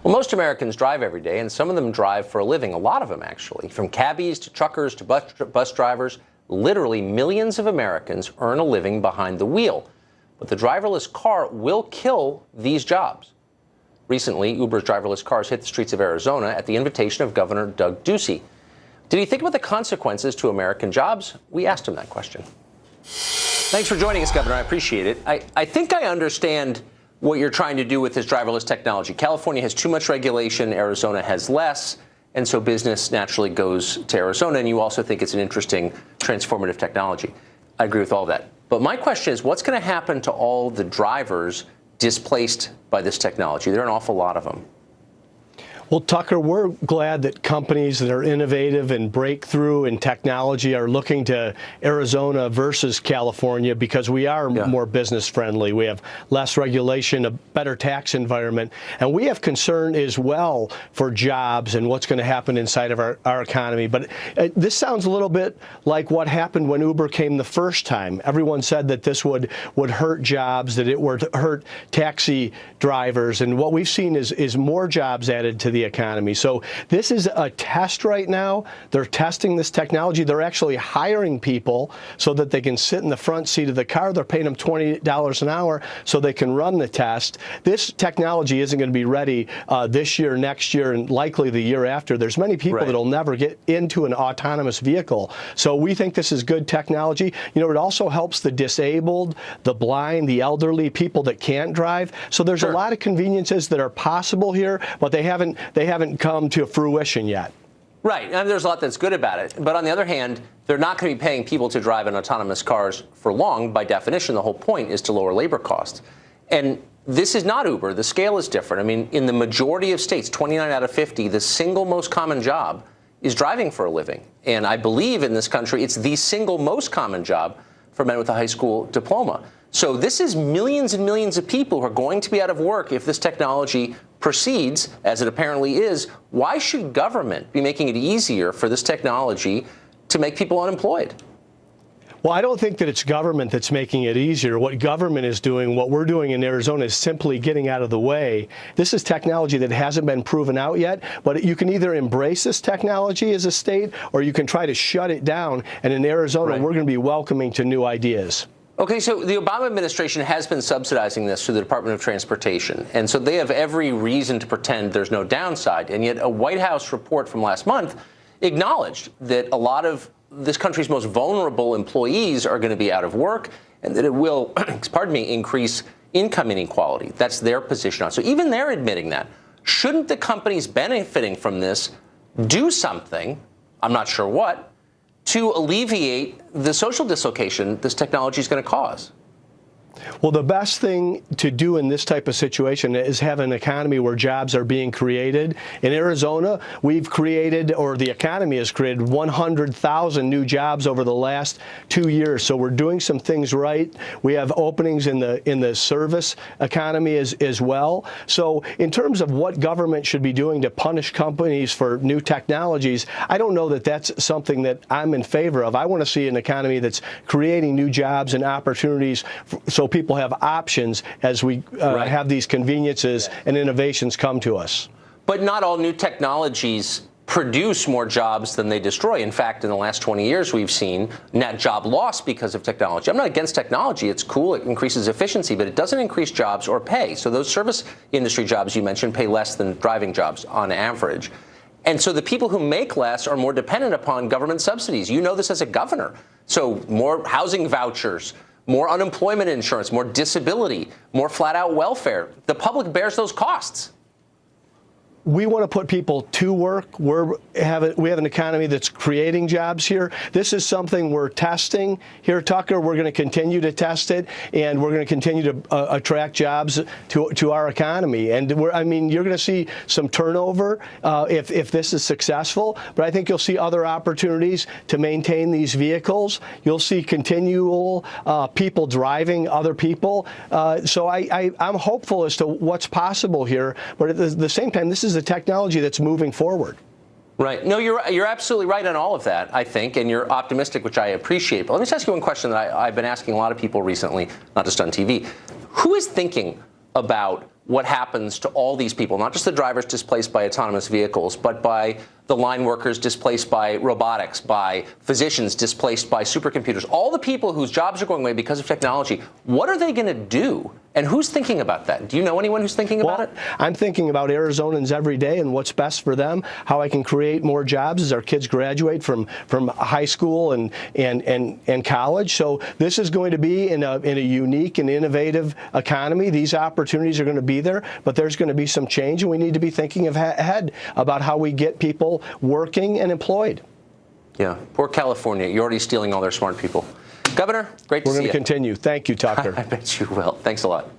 Well, most Americans drive every day, and some of them drive for a living, a lot of them actually. From cabbies to truckers to bus drivers, literally millions of Americans earn a living behind the wheel. But the driverless car will kill these jobs. Recently, Uber's driverless cars hit the streets of Arizona at the invitation of Governor Doug Ducey. Did he think about the consequences to American jobs? We asked him that question. Thanks for joining us, Governor. I appreciate it. I think I understand what you're trying to do with this driverless technology. California has too much regulation, Arizona has less, and so business naturally goes to Arizona, and you also think it's an interesting, transformative technology. I agree with all that. But my question is, what's going to happen to all the drivers displaced by this technology? There are an awful lot of them. Well, Tucker, we're glad that companies that are innovative and breakthrough in technology are looking to Arizona versus California because we are more business friendly. We have less regulation, a better tax environment, and we have concern as well for jobs and what's going to happen inside of our economy. But this sounds a little bit like what happened when Uber came the first time. Everyone said that this would hurt jobs, that it would hurt taxi drivers, and what we've seen is more jobs added to the economy. So this is a test right now. They're testing this technology. They're actually hiring people so that they can sit in the front seat of the car. They're paying them $20 an hour so they can run the test. This technology isn't going to be ready this year, next year, and likely the year after. There's many people that'll never get into an autonomous vehicle. So we think this is good technology. You know, it also helps the disabled, the blind, the elderly, people that can't drive. So there's a lot of conveniences that are possible here, but they haven't come to fruition yet. Right. And there's a lot that's good about it. But on the other hand, they're not going to be paying people to drive in autonomous cars for long. By definition, the whole point is to lower labor costs. And this is not Uber. The scale is different. I mean, in the majority of states, 29 out of 50, the single most common job is driving for a living. And I believe in this country, it's the single most common job for men with a high school diploma. So this is millions and millions of people who are going to be out of work if this technology proceeds, as it apparently is. Why should government be making it easier for this technology to make people unemployed? Well, I don't think that it's government that's making it easier. What government is doing, what we're doing in Arizona, is simply getting out of the way. This is technology that hasn't been proven out yet, but you can either embrace this technology as a state or you can try to shut it down. And in Arizona, we're going to be welcoming to new ideas. Okay, so the Obama administration has been subsidizing this through the Department of Transportation, and so they have every reason to pretend there's no downside. And yet a White House report from last month acknowledged that a lot of this country's most vulnerable employees are going to be out of work and that it will, pardon me, increase income inequality. That's their position on it. So even they're admitting that. Shouldn't the companies benefiting from this do something, I'm not sure what, to alleviate the social dislocation this technology is going to cause? Well, the best thing to do in this type of situation is have an economy where jobs are being created. In Arizona, we've created, or the economy has created, 100,000 new jobs over the last 2 years. So we're doing some things right. We have openings in the service economy as well. So in terms of what government should be doing to punish companies for new technologies, I don't know that that's something that I'm in favor of. I want to see an economy that's creating new jobs and opportunities so people have options as we have these conveniences and innovations come to us. But not all new technologies produce more jobs than they destroy. In fact, in the last 20 years, we've seen net job loss because of technology. I'm not against technology. It's cool. It increases efficiency, but it doesn't increase jobs or pay. So those service industry jobs you mentioned pay less than driving jobs on average. And so the people who make less are more dependent upon government subsidies. You know this as a governor. So more housing vouchers, more unemployment insurance, more disability, more flat-out welfare. The public bears those costs. We want to put people to work. We have an economy that's creating jobs here. This is something we're testing here, Tucker. We're going to continue to test it, and we're going to continue to attract jobs to our economy. And you're going to see some turnover if this is successful, but I think you'll see other opportunities to maintain these vehicles. You'll see continual people driving other people. So I'm hopeful as to what's possible here, but at the same time, this is a technology that's moving forward. Right. No, you're absolutely right on all of that, I think, and you're optimistic, which I appreciate. But let me just ask you one question that I've been asking a lot of people recently, not just on TV. Who is thinking about what happens to all these people, not just the drivers displaced by autonomous vehicles, but by the line workers displaced by robotics, by physicians displaced by supercomputers, all the people whose jobs are going away because of technology. What are they going to do? And who's thinking about that? Do you know anyone who's thinking about it? I'm thinking about Arizonans every day and what's best for them, how I can create more jobs as our kids graduate from high school and college. So this is going to be in a unique and innovative economy. These opportunities are going to be there, but there's going to be some change, and we need to be thinking ahead about how we get people working and employed. Yeah, poor California. You're already stealing all their smart people. Governor, great to see you. We're going to continue. Thank you, Tucker. I bet you will. Thanks a lot.